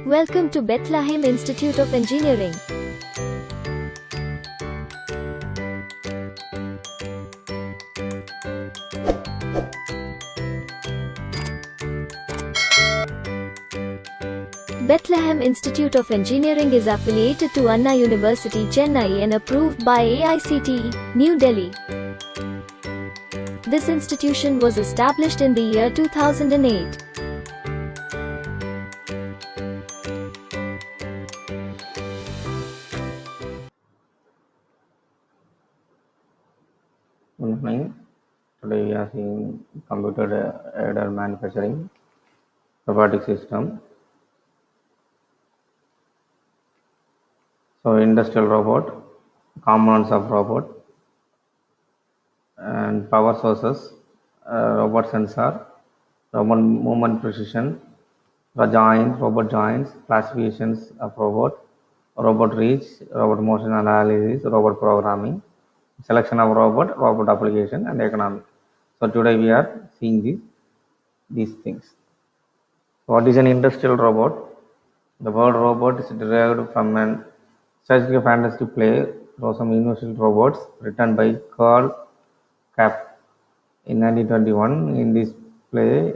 Welcome to Bethlehem Institute of Engineering. Bethlehem Institute of Engineering is affiliated to Anna University, Chennai and approved by AICTE, New Delhi. This institution was established in the year 2008. Good morning. Today we are seeing computer-aided manufacturing robotic system. So industrial robot, components of robot, and power sources, robot sensor, robot movement precision, robot joints, classifications of robot reach, robot motion analysis, robot programming, selection of robot application, and economy. So today we are seeing these things. What is an industrial robot? The word robot is derived from an scientific fantasy play, Rosam Universal Robots, written by Carl Kapp in 1921. In this play,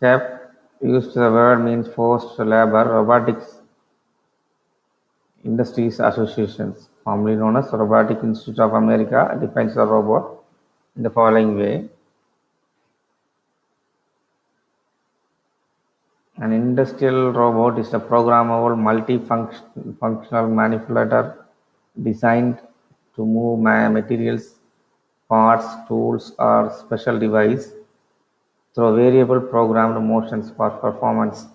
Kapp used the word means forced labor. Robotics Industries Associations, formerly known as Robotic Institute of America, defines the robot in the following way. An industrial robot is a programmable multifunctional manipulator designed to move materials, parts, tools, or special device through variable programmed motions for performance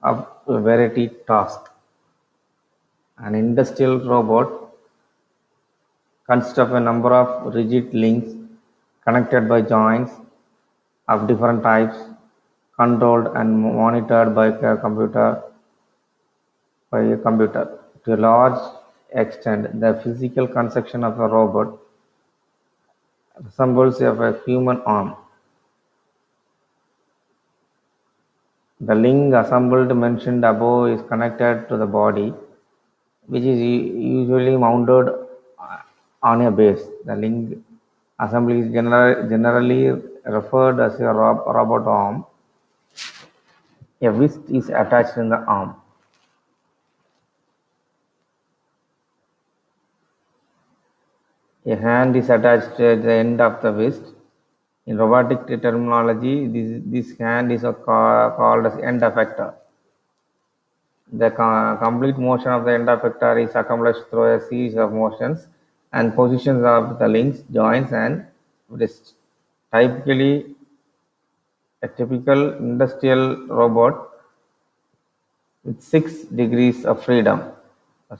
of a variety task. An industrial robot consists of a number of rigid links connected by joints of different types, controlled and monitored by a computer. To a large extent, the physical construction of a robot resembles a human arm. The link assembled mentioned above is connected to the body, which is usually mounted on a base. The link assembly is generally referred as a robot arm. A wrist is attached in the arm. A hand is attached at the end of the wrist. In robotic terminology, this hand is called as end effector. The complete motion of the end effector is accomplished through a series of motions and positions of the links, joints, and wrists. A typical industrial robot with 6 degrees of freedom,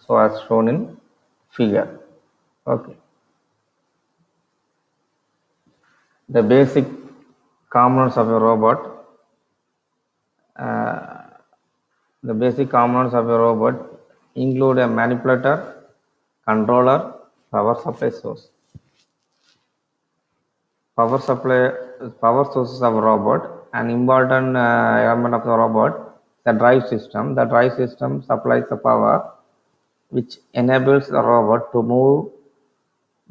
so as shown in figure. Okay. The basic components of a robot. The basic components of a robot include a manipulator, controller, power supply source. Power sources of a robot. An important element of the robot, the drive system. The drive system supplies the power which enables the robot to move.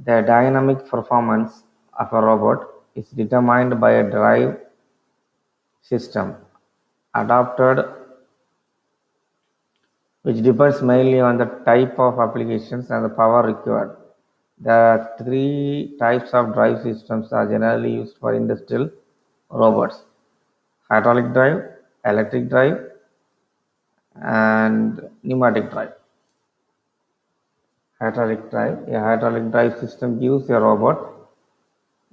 The dynamic performance of a robot is determined by a drive system adapted, which depends mainly on the type of applications and the power required. The 3 types of drive systems are generally used for industrial robots: hydraulic drive, electric drive, and pneumatic drive. Hydraulic drive. A hydraulic drive system gives a robot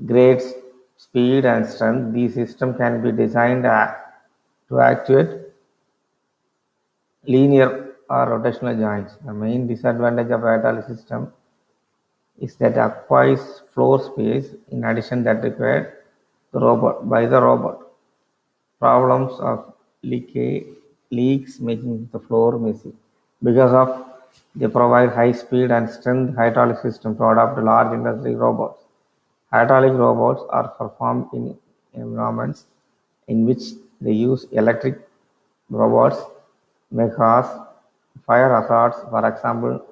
great speed and strength. These systems can be designed to actuate linear or rotational joints. The main disadvantage of a hydraulic system is that it occupies floor space in addition that required by the robot. Problems of leaks making the floor messy. Because of they provide high speed and strength hydraulic system to adapt to large industrial robots. Hydraulic robots are performed in environments in which they use electric robots may cause fire hazards, for example,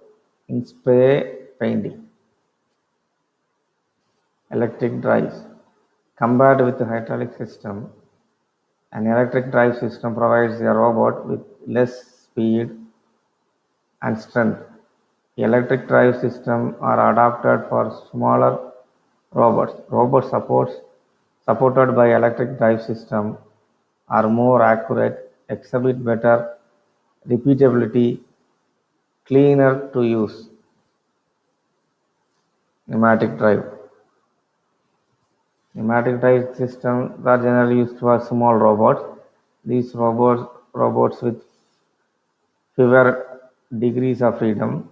in spray painting. Electric drives. Compared with the hydraulic system, an electric drive system provides a robot with less speed and strength. Electric drive systems are adapted for smaller robots. Robots supported by electric drive system are more accurate, exhibit better repeatability, cleaner to use. Pneumatic drive. Pneumatic drive systems are generally used for small robots. These robots with fewer degrees of freedom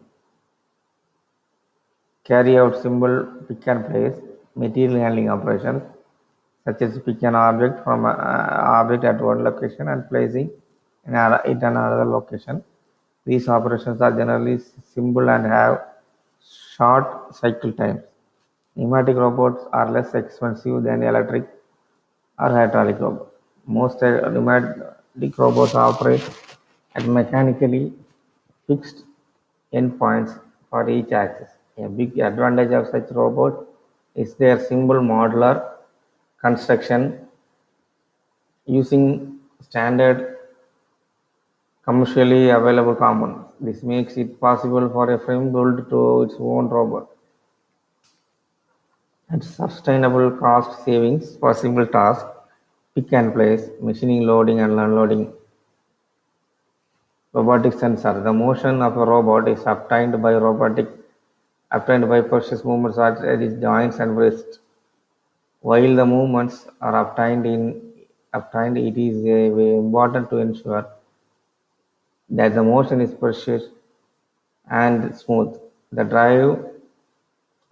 carry out simple pick and place material handling operations, such as pick an object from an object at one location and placing it in another location. These operations are generally simple and have short cycle times. Pneumatic robots are less expensive than electric or hydraulic robots. Most pneumatic robots operate at mechanically fixed endpoints for each axis. A big advantage of such robots is their simple modular construction using standard commercially available components. This makes it possible for a firm build to its own robot and sustainable cost savings for simple tasks, pick and place, machining, loading and unloading. Robotic sensor. The motion of a robot is obtained by precious movements at its joints and wrists. While the movements are obtained, it is important to ensure that the motion is precise and smooth. The drive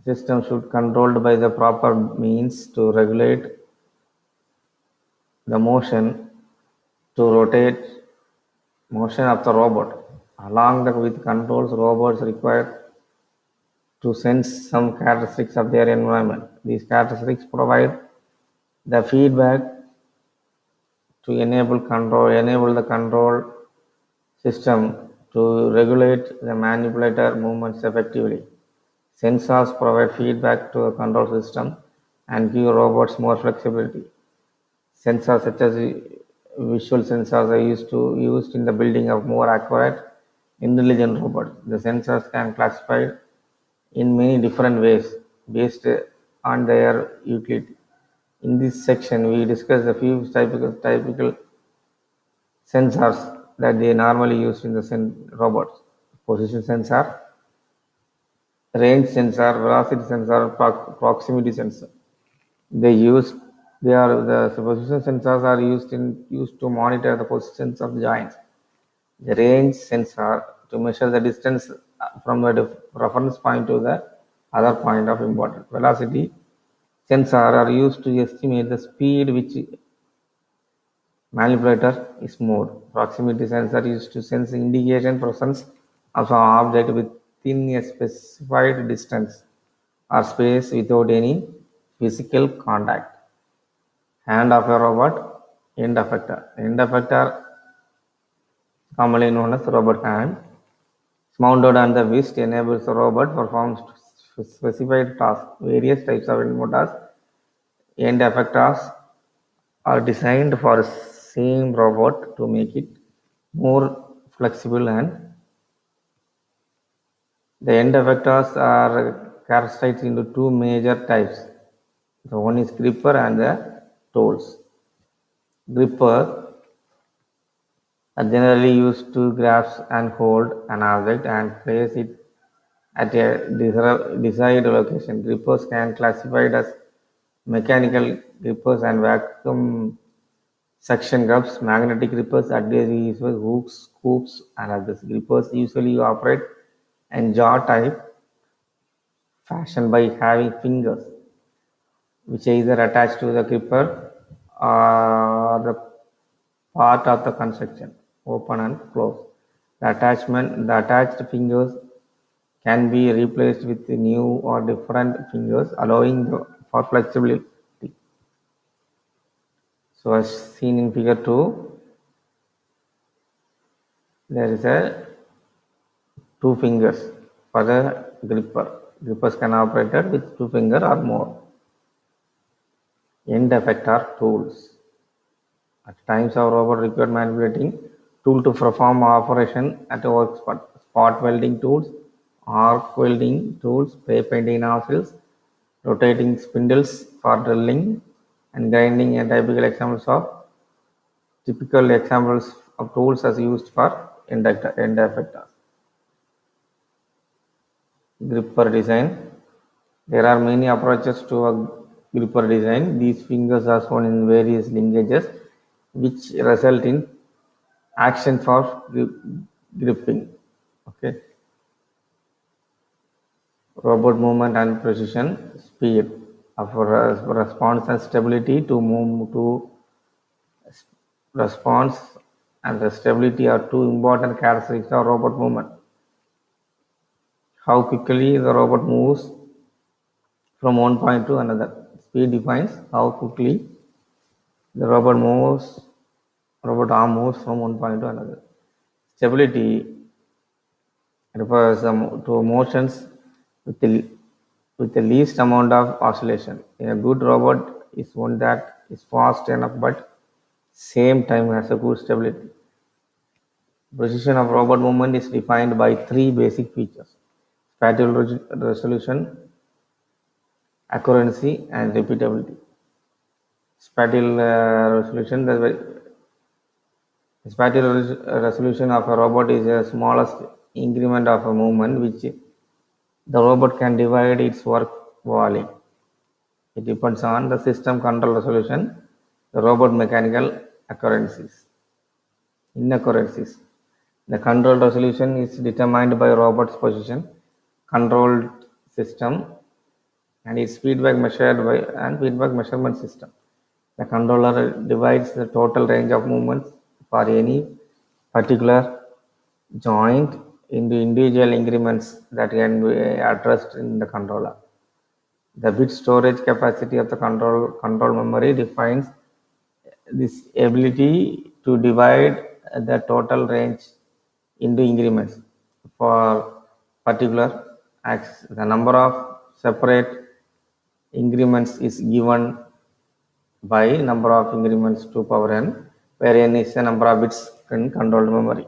system should be controlled by the proper means to regulate the motion to rotate motion of the robot. Along with controls, robots require to sense some characteristics of their environment. These characteristics provide the feedback to enable the control system to regulate the manipulator movements effectively. Sensors provide feedback to the control system and give robots more flexibility. Sensors such as visual sensors are used in the building of more accurate, intelligent robots. The sensors can classify in many different ways based on their utility. In this section, we discuss a few typical sensors that they normally use in the robots. Position sensor, range sensor, velocity sensor, proximity sensor. The position sensors are used to monitor the positions of the joints. The range sensor to measure the distance from the reference point to the other point of importance. Velocity sensor are used to estimate the speed which manipulator is moved. Proximity sensor used to sense indication presence of an object within a specified distance or space without any physical contact. Hand of a robot, end effector. End effector, commonly known as robot hand, mounted on the wrist, enables the robot perform specified tasks. Various types of motors end effectors are designed for the same robot to make it more flexible, and the end effectors are characterized into two major types. The one is gripper and the tools. Gripper are generally used to grasp and hold an object and place it at a desired location. Grippers can be classified as mechanical grippers and vacuum suction cups, magnetic grippers, adhesive hooks, scoops, and others. Grippers usually operate in jaw type fashion by having fingers which are either attached to the gripper or the part of the construction, open and close. The attached fingers can be replaced with new or different fingers, allowing for flexibility. So as seen in figure 2, There is a two fingers for the gripper. Grippers can operate with two fingers or more. End effector tools. At times, our robot required manipulating tool to perform operation at a work spot. Spot welding tools, arc welding tools, spray painting nozzles, rotating spindles for drilling and grinding are typical examples of tools as used for end effectors. Gripper design. There are many approaches to a gripper design. These fingers are shown in various linkages which result in action for gripping. Okay. Robot movement and precision, speed of response and stability to move to response and the stability are two important characteristics of robot movement. How quickly the robot moves from one point to another. Speed defines how quickly the robot arm moves from one point to another. Stability refers to motions with the least amount of oscillation. A good robot is one that is fast enough but same time has a good stability. Precision of robot movement is defined by three basic features: spatial resolution, accuracy, and repeatability. Spatial resolution. The spatial resolution of a robot is the smallest increment of a movement which the robot can divide its work volume. It depends on the system control resolution, the robot mechanical accuracies. Inaccuracies. The control resolution is determined by robot's position, controlled system, and its feedback measured by and feedback measurement system. The controller divides the total range of movements for any particular joint into individual increments that can be addressed in the controller. The bit storage capacity of the control memory defines this ability to divide the total range into increments for particular axis. The number of separate increments is given by number of increments to power n, where n is the number of bits in controlled memory.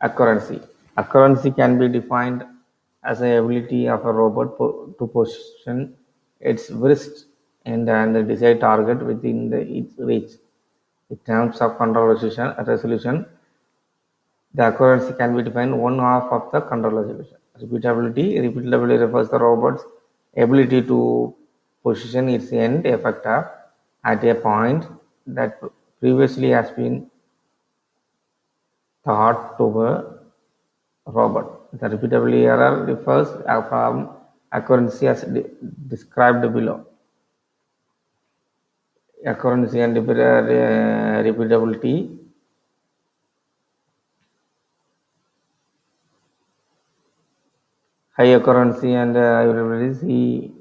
Accuracy. Accuracy can be defined as the ability of a robot to position its wrist and the desired target within its reach. In terms of control resolution, the accuracy can be defined one half of the control resolution. Repeatability refers to the robot's ability to position its end effector at a point that previously has been thought to a robot. The repeatability error refers from accuracy as described below. Accuracy and repeatability. High accuracy and repeatability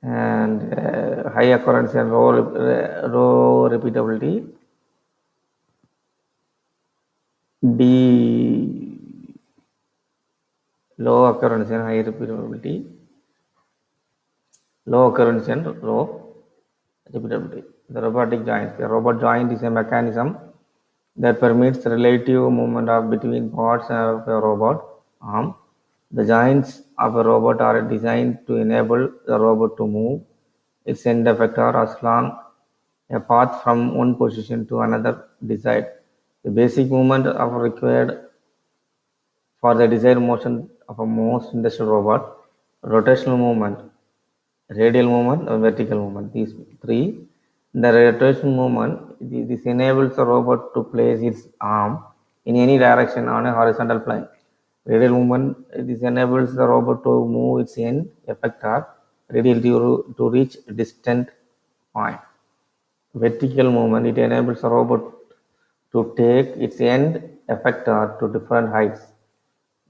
and high accuracy and low repeatability. D. Low occurrence and high repeatability. Low occurrence and low repeatability. The robotic joint. The robot joint is a mechanism that permits the relative movement between parts of a robot arm. The joints of a robot are designed to enable the robot to move its end effector as long a path from one position to another desired. The basic movement of required for the desired motion of a most industrial robot: rotational movement, radial movement, or vertical movement. These three. The rotational movement, this enables the robot to place its arm in any direction on a horizontal plane. Radial movement, this enables the robot to move its end effector radially to reach a distant point. Vertical movement, it enables the robot to take its end effector to different heights.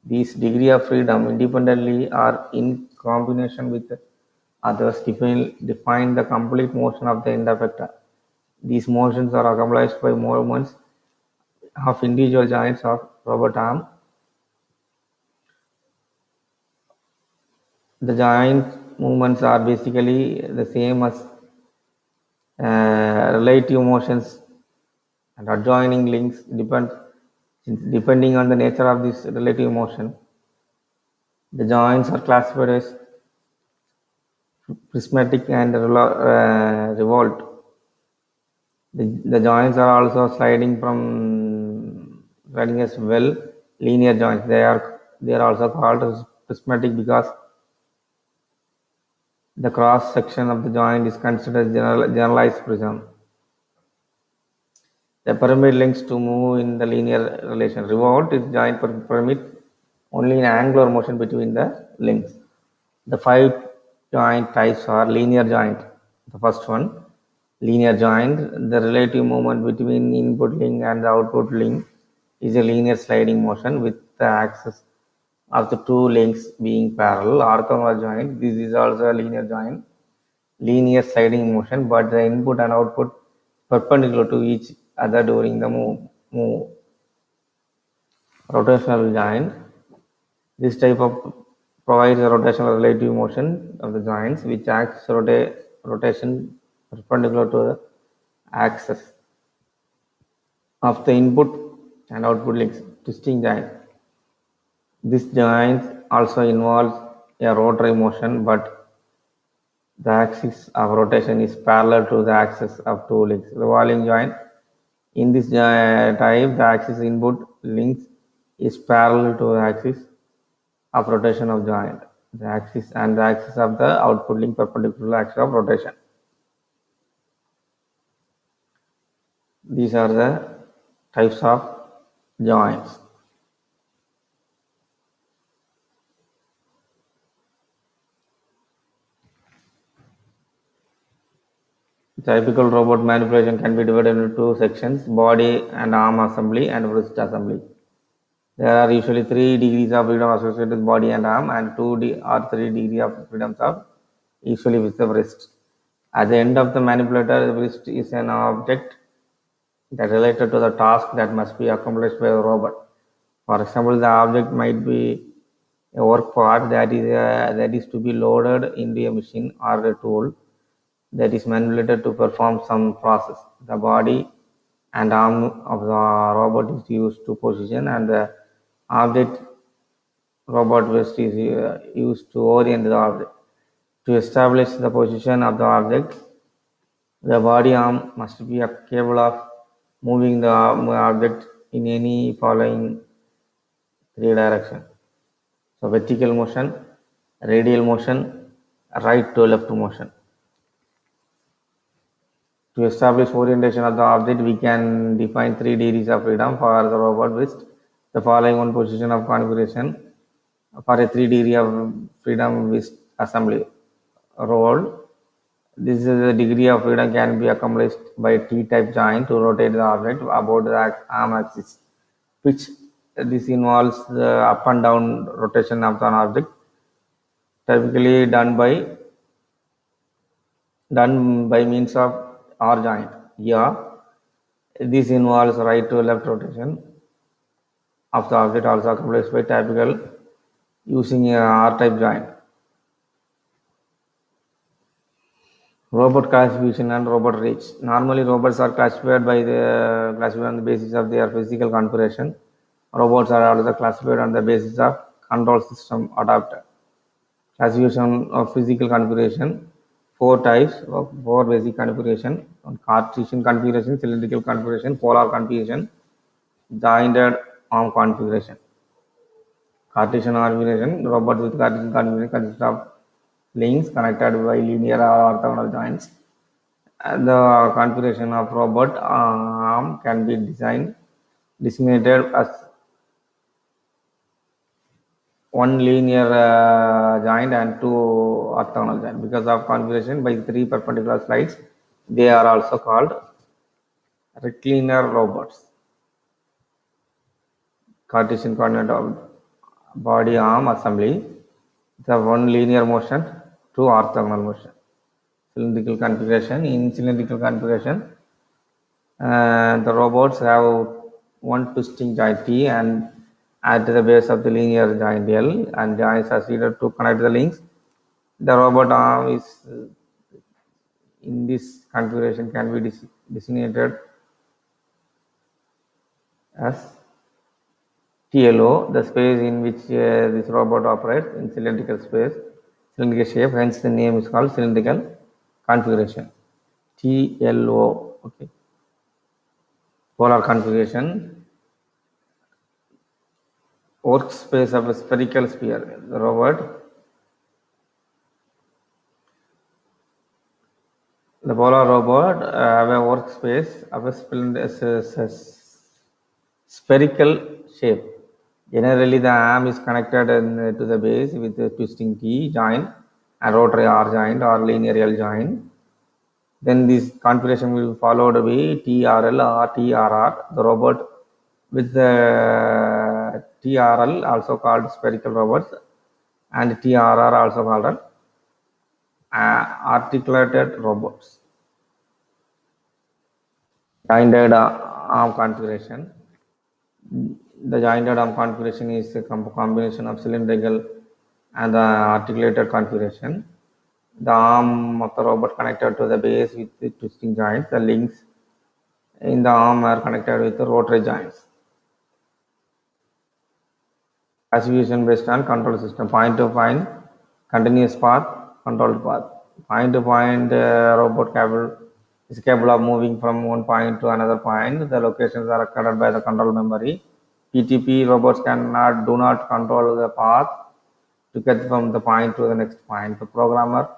These degree of freedom independently or in combination with others define the complete motion of the end effector. These motions are accomplished by movements of individual joints of robot arm. The joint movements are basically the same as relative motions and adjoining links depending on the nature of this relative motion. The joints are classified as prismatic and revolt. The joints are also sliding as well linear joints. They are also called as prismatic because the cross section of the joint is considered generalized prism. The pyramid links to move in the linear relation. Revolt is joint pyramid only in angular motion between the links. The 5 joint types are linear joint. The first one, linear joint. The relative movement between input link and the output link is a linear sliding motion with the axis of the two links being parallel. Orthogonal joint. This is also a linear joint. Linear sliding motion, but the input and output perpendicular to each other during the move. Rotational joint. This type of provides a rotational relative motion of the joints which acts rotation perpendicular to the axis of the input and output links. Twisting joint. This joint also involves a rotary motion, but the axis of rotation is parallel to the axis of two links. Revolving joint. In this type, the axis input links is parallel to the axis of rotation of joint. The axis of the output link perpendicular to the axis of rotation. These are the types of joints. Typical robot manipulation can be divided into two sections: body and arm assembly and wrist assembly. There are usually 3 degrees of freedom associated with body and arm, and 2 or 3 degrees of freedom of usually with the wrist. At the end of the manipulator, the wrist is an object that related to the task that must be accomplished by the robot. For example, the object might be a work part that is to be loaded into a machine or a tool that is manipulated to perform some process. The body and arm of the robot is used to position, and the object robot wrist is used to orient the object. To establish the position of the object, the body arm must be capable of moving the object in any following 3 directions. So vertical motion, radial motion, right to left motion. To establish orientation of the object, we can define 3 degrees of freedom for the robot wrist. The following one position of configuration for a 3 degree of freedom wrist assembly roll. This is the degree of freedom can be accomplished by a T-type joint to rotate the object about the arm axis, which this involves the up and down rotation of an object, typically done by means of R joint. Here, this involves right to left rotation of the object, also accomplished by typical using a R-type joint. Robot classification and robot reach. Normally, robots are classified on the basis of their physical configuration. Robots are also classified on the basis of control system adapter. Classification of physical configuration. 4 types of 4 basic configuration: Cartesian configuration, cylindrical configuration, polar configuration, jointed arm configuration. Cartesian configuration. Robots with Cartesian configuration consist of links connected by linear or orthogonal joints. And the configuration of robot arm can be designated as one linear joint and 2 orthogonal joint. Because of configuration by 3 perpendicular slides, they are also called recliner robots. Cartesian coordinate of body arm assembly, the 1 linear motion, 2 orthogonal motion. Cylindrical configuration. In cylindrical configuration, the robots have one twisting joint T and at the base of the linear joint L, and joints are seated to connect the links. The robot arm is in this configuration can be designated as TLO, the space in which this robot operates in cylindrical shape, hence the name is called cylindrical configuration. TLO, okay. Polar configuration, workspace of a spherical sphere. The polar robot have a workspace of a spherical shape. Generally, the arm is connected to the base with a twisting T joint and rotary R joint or linear L joint. Then this configuration will be followed by TRL or TRR. The robot with the TRL, also called spherical robots, and TRR, also called articulated robots. Jointed arm configuration. The jointed arm configuration is a combination of cylindrical and the articulated configuration. The arm of the robot connected to the base with the twisting joints. The links in the arm are connected with the rotary joints. Classification based on control system. Point to point, continuous path, controlled path. Point to point robot is capable of moving from one point to another point. The locations are recorded by the control memory. PTP robots do not control the path to get from the point to the next point. The programmer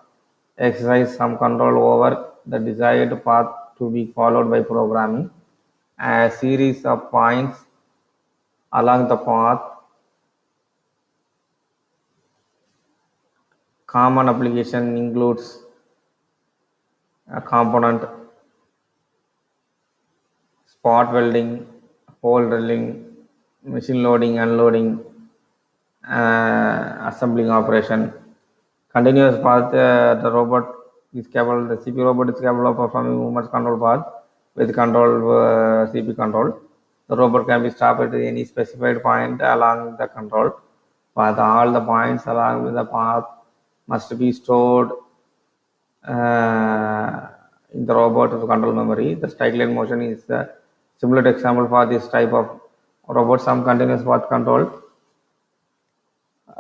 exercise some control over the desired path to be followed by programming a series of points along the path. Common application includes a component, spot welding, hole drilling, machine loading, unloading, assembling operation. Continuous path, the robot is capable, the CPU robot is capable of performing movement control path with control CPU control. The robot can be stopped at any specified point along the control path. All the points along with the path must be stored in the robot control memory. The straight line motion is a similar example for this type of robot. Some continuous path control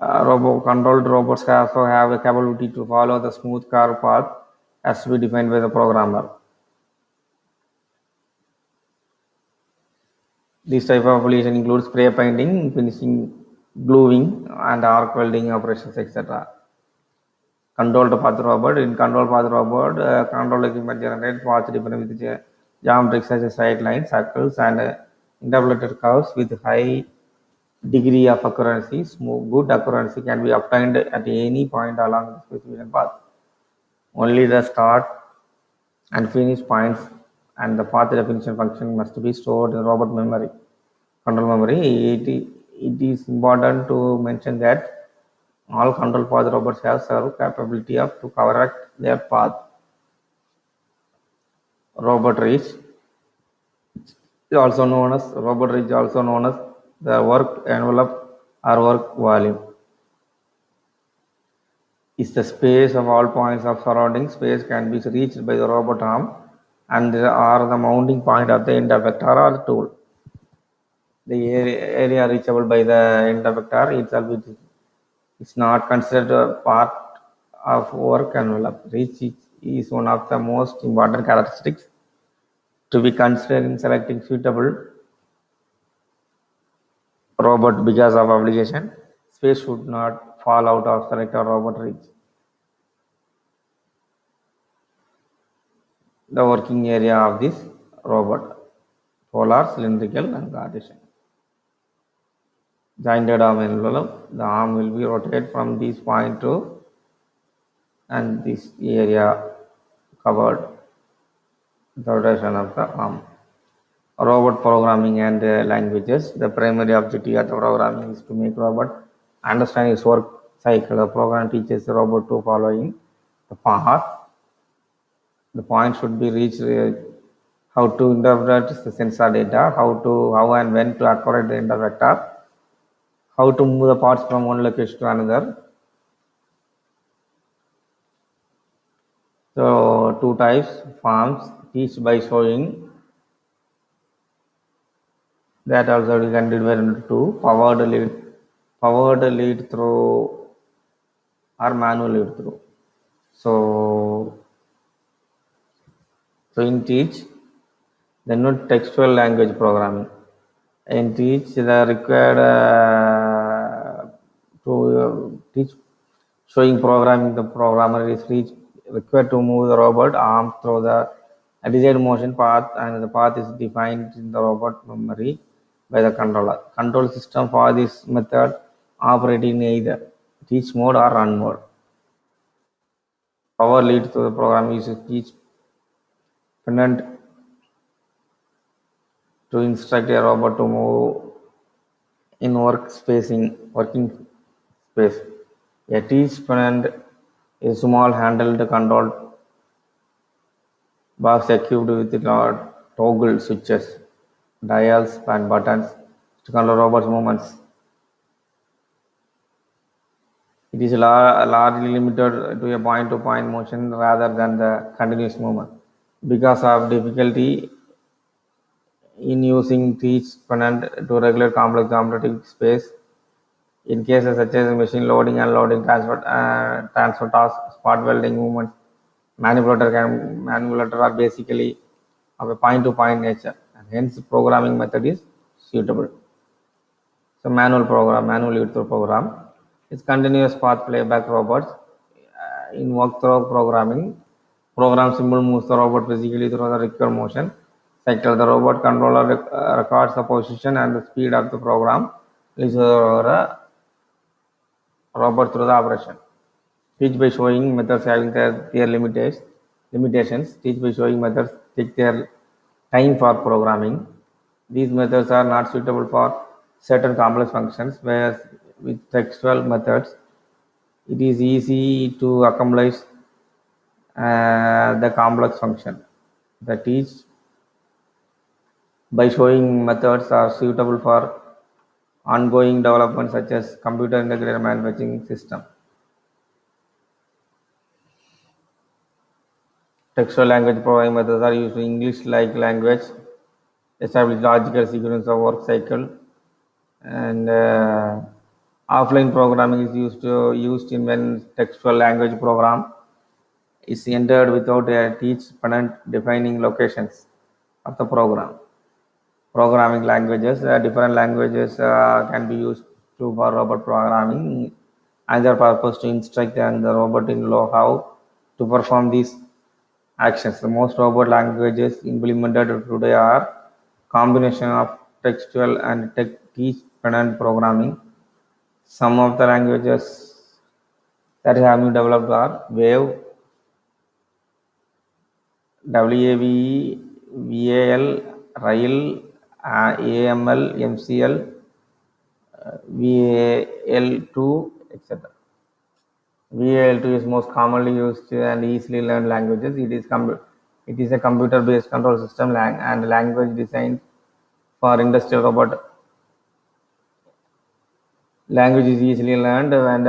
controlled robots also have the capability to follow the smooth curve path as to be defined by the programmer. This type of application includes spray painting, finishing, gluing, and arc welding operations, etc. Controlled path robot. In control path robot, control equipment generate paths defined with geometry such as straight lines, circles, and interpolated curves with high degree of accuracy. Good accuracy can be obtained at any point along the specified path. Only the start and finish points and the path definition function must be stored in robot memory, control memory. It is important to mention that all control path robots have served capability to correct their path. Robot reach, also known as the work envelope or work volume, is the space of all points of surrounding space can be reached by the robot arm and are the mounting point of the end effector or the tool. The area reachable by the end effector itself is not considered a part of work envelope. Reach is one of the most important characteristics to be considered in selecting suitable robot because of application. Space should not fall out of selected robot reach. The working area of this robot: polar, cylindrical, and Cartesian. Jointed arm envelope. The arm will be rotated from this point to and this area covered the rotation of the arm. Robot programming and languages. The primary objective of the programming is to make robot understand its work cycle. The program teaches the robot to following the path. The point should be reached how to interpret the sensor data, how and when to accurate the enter vector, how to move the parts from one location to another. So two types forms, teach by showing, that also we can divide into two, powered lead through or manual lead through. So in teach, then not textual language programming. In teach, the required to teach showing programming, the programmer is required to move the robot arm through the desired motion path, and the path is defined in the robot memory by the controller. Control system for this method operate in either teach mode or run mode. Power lead to the program uses teach dependent to instruct a robot to move in working space. A teach dependent is a small handled control box equipped with toggle switches, dials, and buttons to control robot's movements. It is largely limited to a point-to-point motion rather than the continuous movement. Because of difficulty in using teach dependent to regulate complex geometric space, in cases such as machine loading, unloading, transfer tasks, spot welding movements, manipulator are basically of a point-to-point nature, and hence programming method is suitable. So manual lead through program is continuous path playback robots. In walkthrough programming, program symbol moves the robot physically through the required motion cycle. The robot controller records the position and the speed of the program, leads the robot through the operation. Teach by showing methods having their limitations. Teach by showing methods take their time for programming. These methods are not suitable for certain complex functions, whereas with textual methods, it is easy to accomplish the complex function. The teach by showing methods are suitable for ongoing development such as computer integrated manufacturing system. Textual language programming methods are used in English-like language, establish logical sequence of work cycle, and offline programming is used in when textual language program is entered without a teach dependent defining locations of the program. Programming languages, different languages can be used for robot programming, either purpose to instruct and the robot in know how to perform these actions. The most robot languages implemented today are combination of textual and teach dependent programming. Some of the languages that have been developed are Wave, WAVE, VAL, RAIL, AML, MCL, VAL2, etc. VAL2 is most commonly used and easily learned languages. It is a computer-based control system and language designed for industrial robot. Language is easily learned, and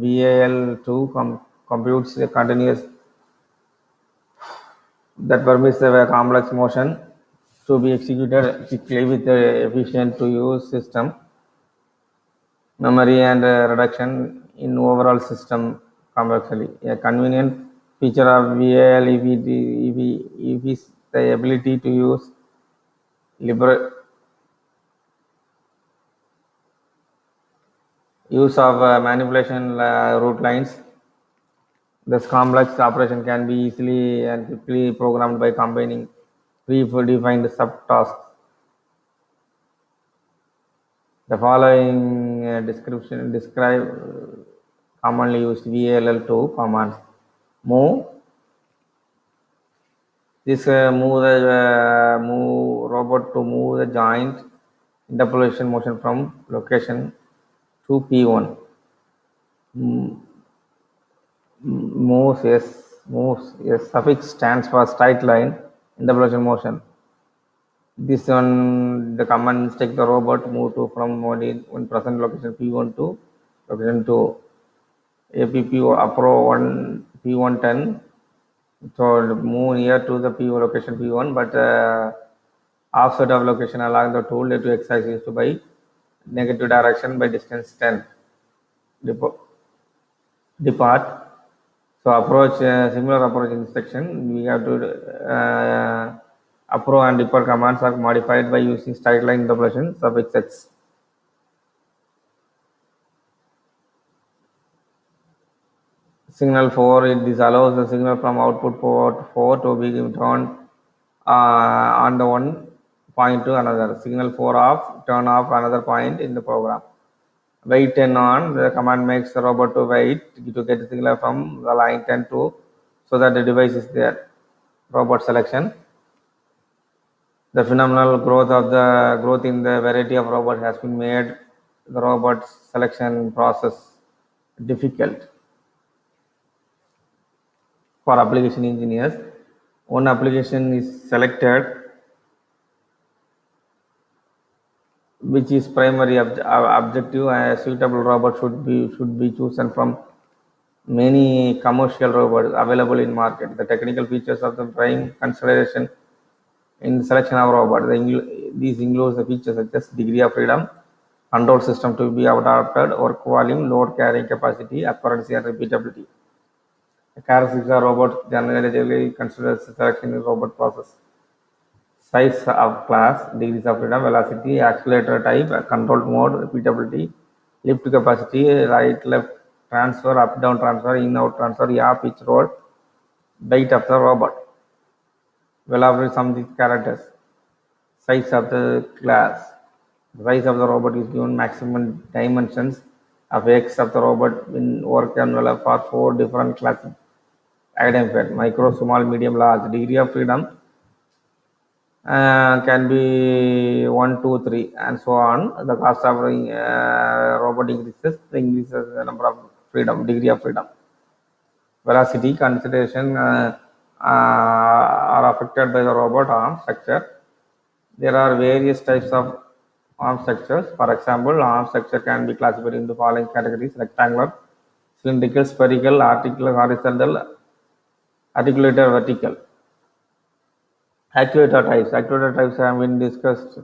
VAL2 computes a continuous that permits the complex motion to be executed quickly with efficient to use system memory and reduction in overall system complexity. A convenient feature of VAL is the ability to use manipulation route lines. This complex operation can be easily and quickly programmed by combining predefined subtasks. The following describe commonly used VAL2 commands. Move. This move robot to move the joint interpolation motion from location to P1. Moves, yes. moves. Yes, suffix stands for straight line interpolation motion. This one, the command take the robot move to from one present location P1 to location 2. APP appro 1 P110. So move near to the P location P1, but offset of location along the tool to exercise is to by negative direction by distance 10. Depart. So approach similar approach instruction. We have to appro and depart commands are modified by using straight line interpolation suffix x. Signal 4, this allows the signal from output port 4 to be turned on the one point to another. Signal 4 off, turn off another point in the program. Wait 10 on, the command makes the robot to wait to get the signal from the line 10 to, so that the device is there. Robot selection. The phenomenal growth in the variety of robots has been made the robot selection process difficult for application engineers. One application is selected which is primary objective. A suitable robot should be chosen from many commercial robots available in market. The technical features of the prime consideration in selection of robot. These includes the features such as degree of freedom, control system to be adapted, work volume, load carrying capacity, accuracy and repeatability. The characteristics of robot generally considers the selection in robot process. Size of class, degrees of freedom, velocity, accelerator type, controlled mode, repeatability, lift capacity, right left transfer, up down transfer, in out transfer, yaw, pitch, roll, weight of the robot. Well, after some of these characters, size of the class, the size of the robot is given maximum dimensions of x of the robot in work envelope for 4 different classes identified: micro, small, medium, large. Degree of freedom can be 1, 2, 3, and so on. The cost of robot increases the number of freedom, degree of freedom. Velocity consideration are affected by the robot arm structure. There are various types of arm structures. For example, arm structure can be classified into following categories: rectangular, cylindrical, spherical, articular, horizontal, articulated, vertical. Actuator types have been discussed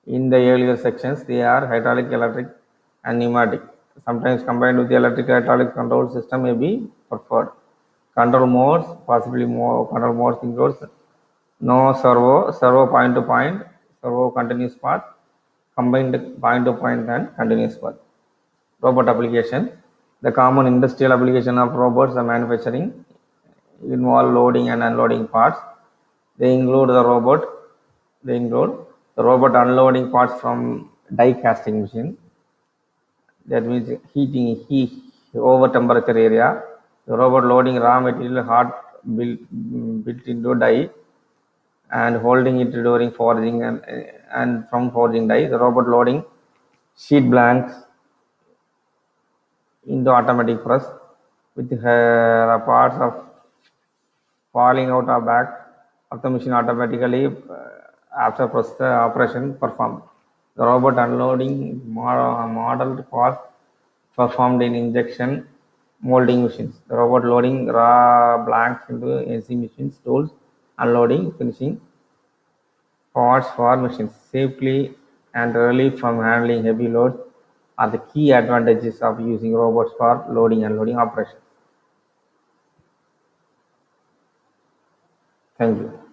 in the earlier sections. They are hydraulic, electric, and pneumatic. Sometimes combined with the electric hydraulic control system may be preferred. Control modes, possibly more control modes includes no servo point to point, servo continuous path, combined point to point and continuous path. Robot application. The common industrial application of robots are manufacturing involve loading and unloading parts. They include the robot unloading parts from die casting machine. That means heat over temperature area. The robot loading raw material hot built into die and holding it during forging and from forging die. The robot loading sheet blanks into automatic press with parts of falling out of back of the machine automatically after the operation performed. The robot unloading modeled parts performed in injection molding machines. The robot loading raw blanks into AC machines, tools, unloading, finishing parts for machines safely and relief from handling heavy loads are the key advantages of using robots for loading and unloading operations. Thank you.